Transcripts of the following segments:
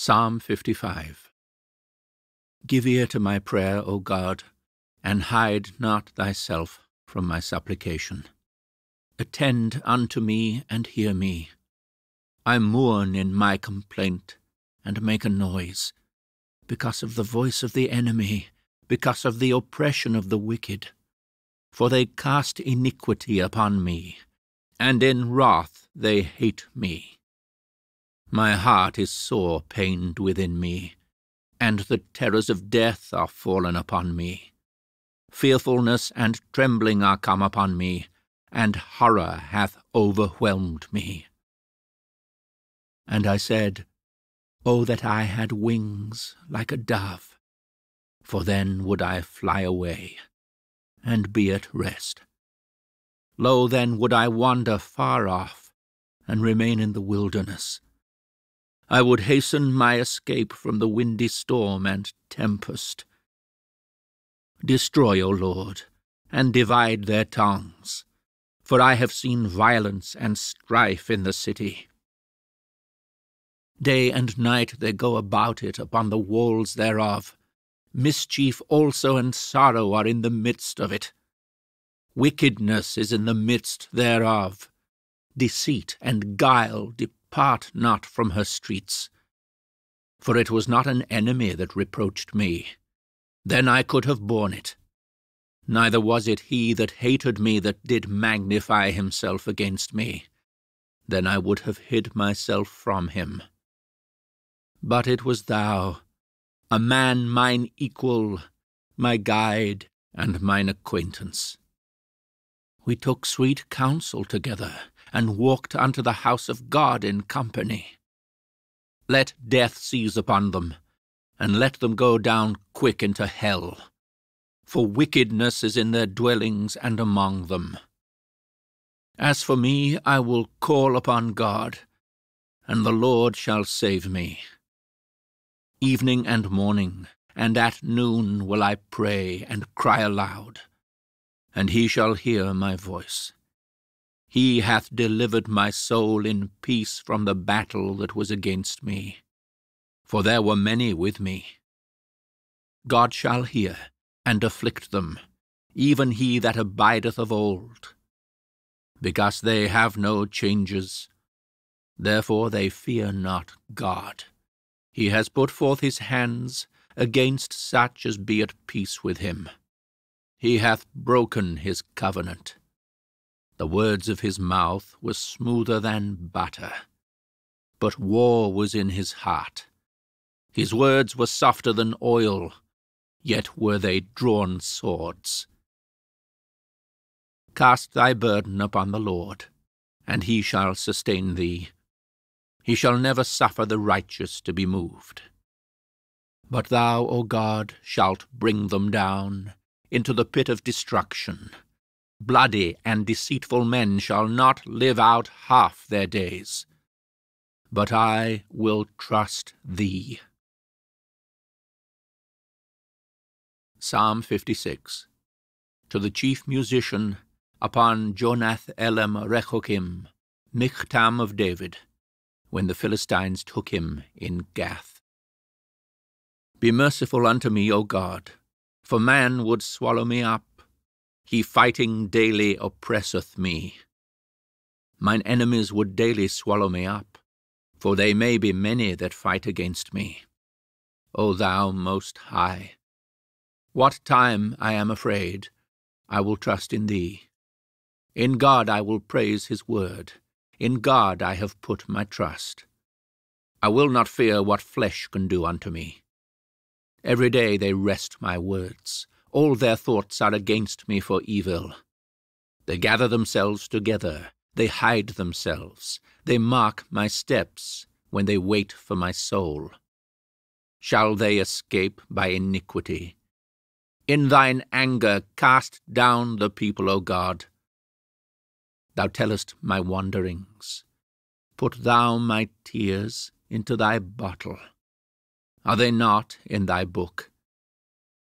Psalm 55. Give ear to my prayer, O God, and hide not thyself from my supplication. Attend unto me and hear me. I mourn in my complaint and make a noise, because of the voice of the enemy, because of the oppression of the wicked. For they cast iniquity upon me, and in wrath they hate me. My heart is sore pained within me, and the terrors of death are fallen upon me. Fearfulness and trembling are come upon me, and horror hath overwhelmed me. And I said, O that I had wings like a dove, for then would I fly away, and be at rest. Lo, then would I wander far off, and remain in the wilderness. I would hasten my escape from the windy storm and tempest. Destroy, O Lord, and divide their tongues, for I have seen violence and strife in the city. Day and night they go about it upon the walls thereof. Mischief also and sorrow are in the midst of it. Wickedness is in the midst thereof. Deceit and guile depart not from her streets. For it was not an enemy that reproached me. Then I could have borne it. Neither was it he that hated me that did magnify himself against me. Then I would have hid myself from him. But it was thou, a man mine equal, my guide and mine acquaintance. We took sweet counsel together, and walked unto the house of God in company. Let death seize upon them, and let them go down quick into hell. For wickedness is in their dwellings and among them. As for me, I will call upon God, and the Lord shall save me. Evening and morning, and at noon will I pray and cry aloud, and he shall hear my voice. He hath delivered my soul in peace from the battle that was against me, for there were many with me. God shall hear, and afflict them, even he that abideth of old. Because they have no changes, therefore they fear not God. He has put forth his hands against such as be at peace with him. He hath broken his covenant. The words of his mouth were smoother than butter, but war was in his heart. His words were softer than oil, yet were they drawn swords. Cast thy burden upon the Lord, and he shall sustain thee. He shall never suffer the righteous to be moved. But thou, O God, shalt bring them down into the pit of destruction. Bloody and deceitful men shall not live out half their days. But I will trust thee. Psalm 56. To the chief musician, upon Jonath Elam Rechokim, Michtam of David, when the Philistines took him in Gath. Be merciful unto me, O God, for man would swallow me up. He fighting daily oppresseth me. Mine enemies would daily swallow me up, for they may be many that fight against me. O thou Most High, what time I am afraid, I will trust in thee. In God I will praise his word. In God I have put my trust. I will not fear what flesh can do unto me. Every day they wrest my words. All their thoughts are against me for evil. They gather themselves together. They hide themselves. They mark my steps when they wait for my soul. Shall they escape by iniquity? In thine anger cast down the people, O God. Thou tellest my wanderings. Put thou my tears into thy bottle. Are they not in thy book?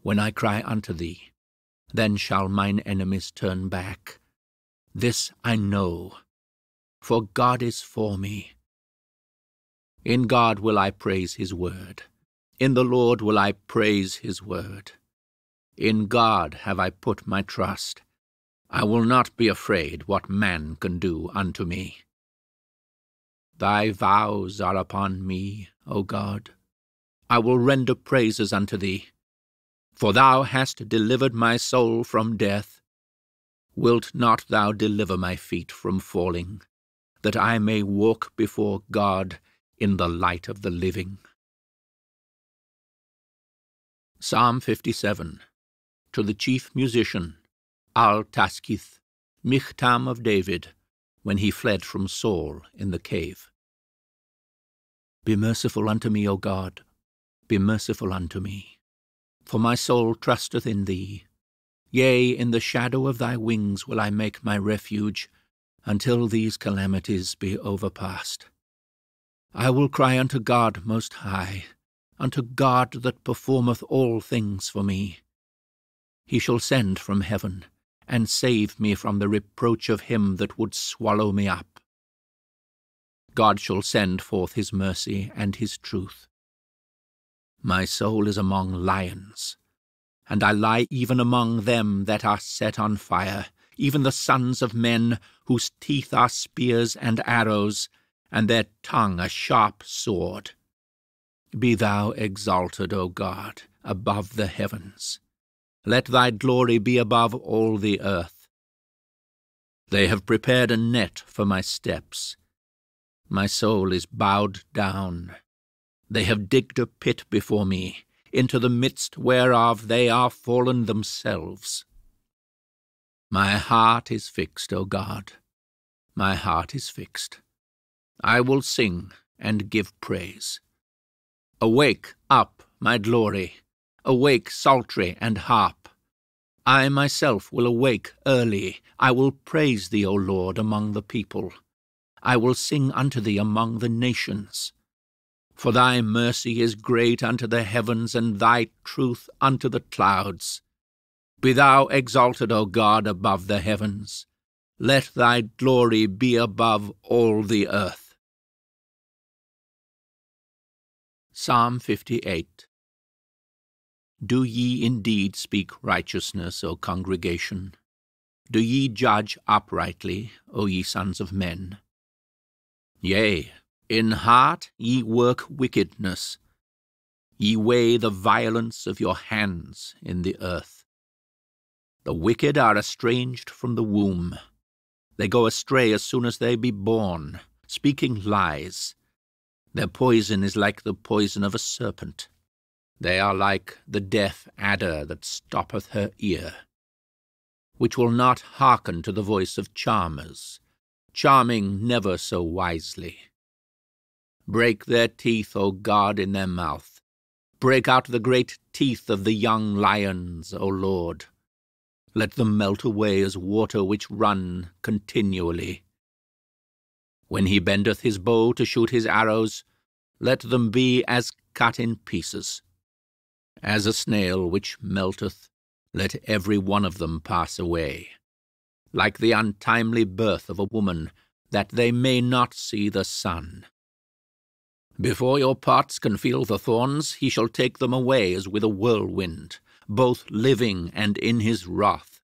When I cry unto thee, then shall mine enemies turn back. This I know, for God is for me. In God will I praise his word. In the Lord will I praise his word. In God have I put my trust. I will not be afraid what man can do unto me. Thy vows are upon me, O God. I will render praises unto thee. For thou hast delivered my soul from death. Wilt not thou deliver my feet from falling, that I may walk before God in the light of the living? Psalm 57. To the chief musician, Al-Taskith, Michtam of David, when he fled from Saul in the cave. Be merciful unto me, O God, be merciful unto me. For my soul trusteth in thee. Yea, in the shadow of thy wings will I make my refuge, until these calamities be overpast. I will cry unto God most high, unto God that performeth all things for me. He shall send from heaven, and save me from the reproach of him that would swallow me up. God shall send forth his mercy and his truth. My soul is among lions, and I lie even among them that are set on fire, even the sons of men, whose teeth are spears and arrows, and their tongue a sharp sword. Be thou exalted, O God, above the heavens. Let thy glory be above all the earth. They have prepared a net for my steps. My soul is bowed down. They have digged a pit before me, into the midst whereof they are fallen themselves. My heart is fixed, O God, my heart is fixed. I will sing and give praise. Awake up, my glory, awake psaltery and harp. I myself will awake early. I will praise thee, O Lord, among the people. I will sing unto thee among the nations. For thy mercy is great unto the heavens, and thy truth unto the clouds. Be thou exalted, O God, above the heavens. Let thy glory be above all the earth. Psalm 58. Do ye indeed speak righteousness, O congregation? Do ye judge uprightly, O ye sons of men? Yea, in heart ye work wickedness. Ye weigh the violence of your hands in the earth. The wicked are estranged from the womb. They go astray as soon as they be born, speaking lies. Their poison is like the poison of a serpent. They are like the deaf adder that stoppeth her ear, which will not hearken to the voice of charmers, charming never so wisely. Break their teeth, O God, in their mouth. Break out the great teeth of the young lions, O Lord. Let them melt away as water which run continually. When he bendeth his bow to shoot his arrows, let them be as cut in pieces. As a snail which melteth, let every one of them pass away, like the untimely birth of a woman, that they may not see the sun. Before your pots can feel the thorns, he shall take them away as with a whirlwind, both living and in his wrath.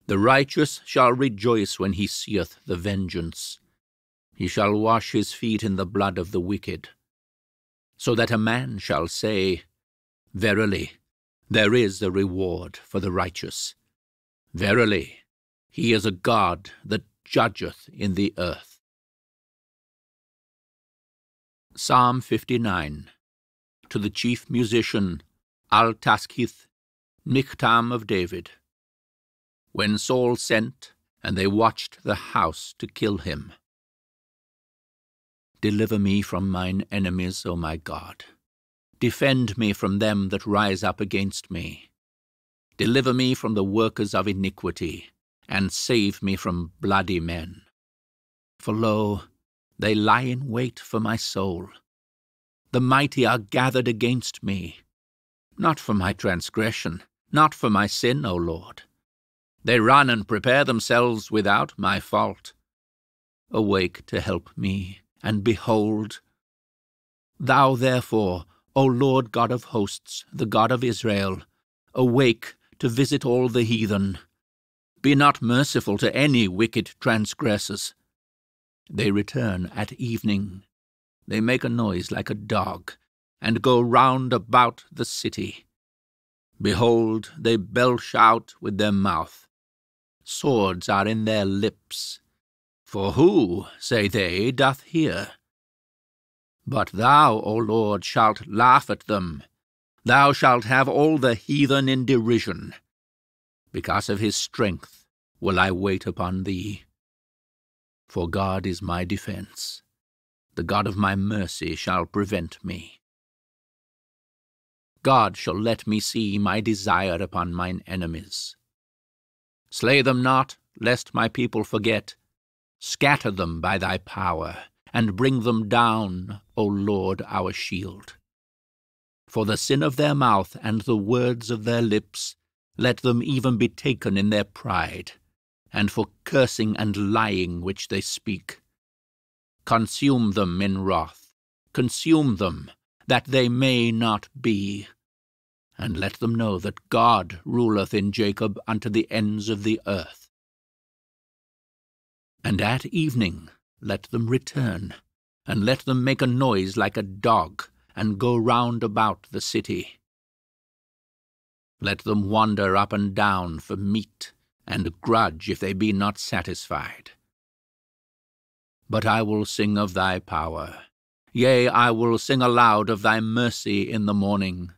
The righteous shall rejoice when he seeth the vengeance. He shall wash his feet in the blood of the wicked, so that a man shall say, Verily, there is a reward for the righteous. Verily, he is a God that judgeth in the earth. Psalm 59. To the chief musician, Al-Taskith, Michtam of David. When Saul sent, and they watched the house to kill him. Deliver me from mine enemies, O my God. Defend me from them that rise up against me. Deliver me from the workers of iniquity, and save me from bloody men. For lo, they lie in wait for my soul. The mighty are gathered against me, not for my transgression, not for my sin, O Lord. They run and prepare themselves without my fault. Awake to help me, and behold, Thou therefore, O Lord God of hosts, the God of Israel, awake to visit all the heathen. Be not merciful to any wicked transgressors. They return at evening. They make a noise like a dog, and go round about the city. Behold, they belch out with their mouth. Swords are in their lips. For who, say they, doth hear? But thou, O Lord, shalt laugh at them. Thou shalt have all the heathen in derision. Because of his strength will I wait upon thee. For God is my defence. The God of my mercy shall prevent me. God shall let me see my desire upon mine enemies. Slay them not, lest my people forget. Scatter them by thy power, and bring them down, O Lord, our shield. For the sin of their mouth and the words of their lips, let them even be taken in their pride, and for cursing and lying which they speak. Consume them in wrath, consume them, that they may not be. And let them know that God ruleth in Jacob unto the ends of the earth. And at evening let them return, and let them make a noise like a dog, and go round about the city. Let them wander up and down for meat, and grudge if they be not satisfied. But I will sing of thy power, yea, I will sing aloud of thy mercy in the morning.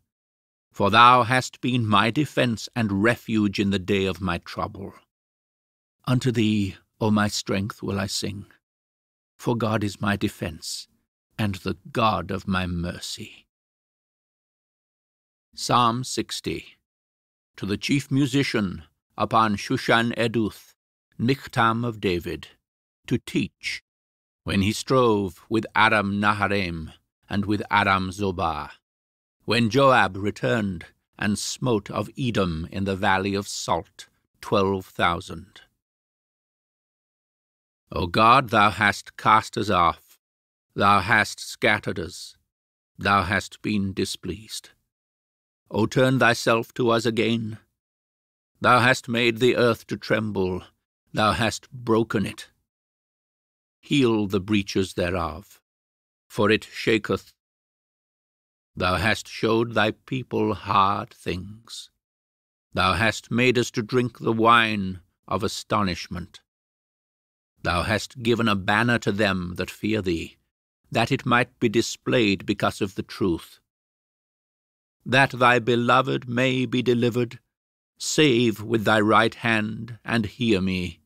For thou hast been my defence and refuge in the day of my trouble. Unto thee, O my strength, will I sing, for God is my defence, and the God of my mercy. Psalm 60. To the chief musician, upon Shushan Eduth, Michtam of David, to teach, when he strove with Aram Naharaim, and with Aram Zobah, when Joab returned, and smote of Edom in the valley of Salt 12,000. O God, thou hast cast us off, thou hast scattered us, thou hast been displeased. O turn thyself to us again. Thou hast made the earth to tremble, thou hast broken it. Heal the breaches thereof, for it shaketh. Thou hast showed thy people hard things. Thou hast made us to drink the wine of astonishment. Thou hast given a banner to them that fear thee, that it might be displayed because of the truth. That thy beloved may be delivered, save with thy right hand, and hear me.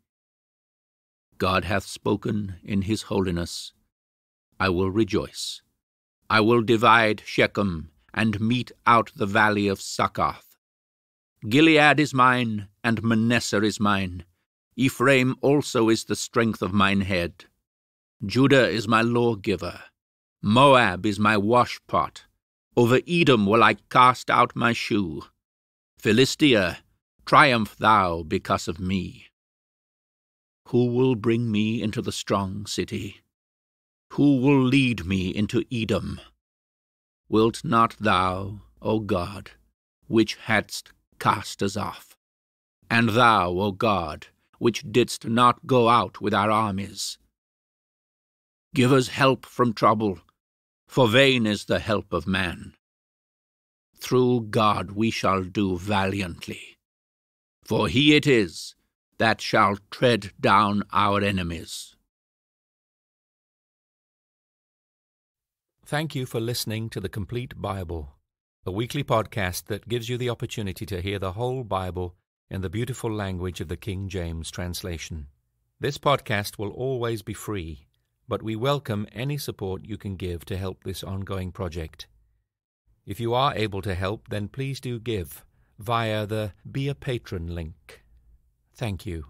God hath spoken in his holiness. I will rejoice. I will divide Shechem, and mete out the valley of Succoth. Gilead is mine, and Manasseh is mine. Ephraim also is the strength of mine head. Judah is my lawgiver. Moab is my washpot. Over Edom will I cast out my shoe. Philistia, triumph thou because of me. Who will bring me into the strong city? Who will lead me into Edom? Wilt not thou, O God, which hadst cast us off? And thou, O God, which didst not go out with our armies? Give us help from trouble, for vain is the help of man. Through God we shall do valiantly, for he it is that shall tread down our enemies. Thank you for listening to The Complete Bible, a weekly podcast that gives you the opportunity to hear the whole Bible in the beautiful language of the King James translation. This podcast will always be free, but we welcome any support you can give to help this ongoing project. If you are able to help, then please do give via the Be a Patron link. Thank you.